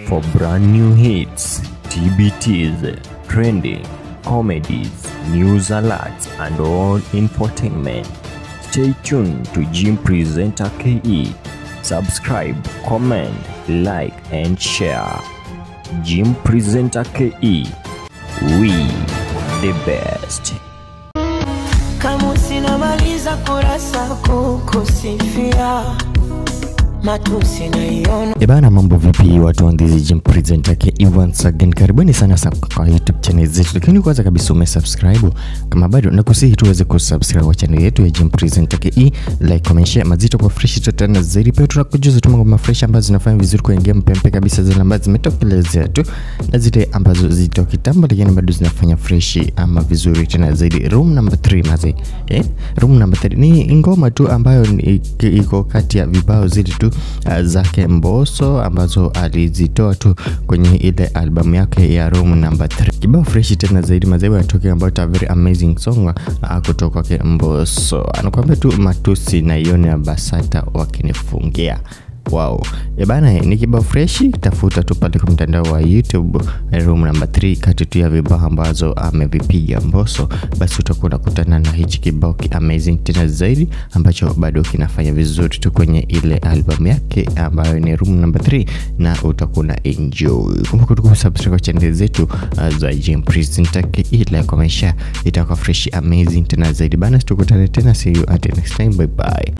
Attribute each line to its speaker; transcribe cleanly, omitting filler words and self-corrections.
Speaker 1: For brand new hits, TBTs, trending, comedies, news alerts, and all infotainment, stay tuned to Jim Presenter KE. Subscribe, comment, like, and share. Jim Presenter KE. We the best.
Speaker 2: Kama sinamaliza kurasa kukusifia matusi na iona.
Speaker 1: Ebana, mambo vipi watu wa This Jim Presenter KE once again. Karibuni sana kwa YouTube channel zetu. Lakini kwanza kabisa umesubscribe kama bado, nakusihi tu uweze kusubscribe kwa channel yetu ya Jim Presenter KE, like, comment, share mazito kwa fresh tena zaidi. Pia tunakujuza tu mambo fresh ambazo zinafanya vizuri kwa game pembe kabisa, zile ambazo zimetokelezea tu na zile ambazo zito kitambo lakini bado zinafanya fresh ama vizuri tena zaidi. Room number 3 mazi. Room number 3 ni ngoma tu ambayo iko kati ya vibao zile tu zake Mbosso ambazo alizitoa tu kwenye ile album yake ya Room number 3. Kibao fresh tena zaidi mazee, we talking about a very amazing song kutoka kwa Mbosso. Anakuambia tu matusi na ione BASATA wakinifungia. Wow. Ebana, ni kibao fresh, tafuta tu pale kwa mtandao wa YouTube Room number 3 kati tu ya vibao ambazo amevipiga Mbosso, basi utakuwa unakutana na hichi kibao amazing tena zaidi ambacho bado kinafanya vizuri tu kwenye ile album yake ambayo ni Room number 3 na utakuwa na enjoy. Kumbuka tu kusubscribe kwa channel zetu za Jim Presenter KE, like, comment, share, itakuwa fresh amazing tena zaidi bana. Tukutane tena, see you at next time, bye bye.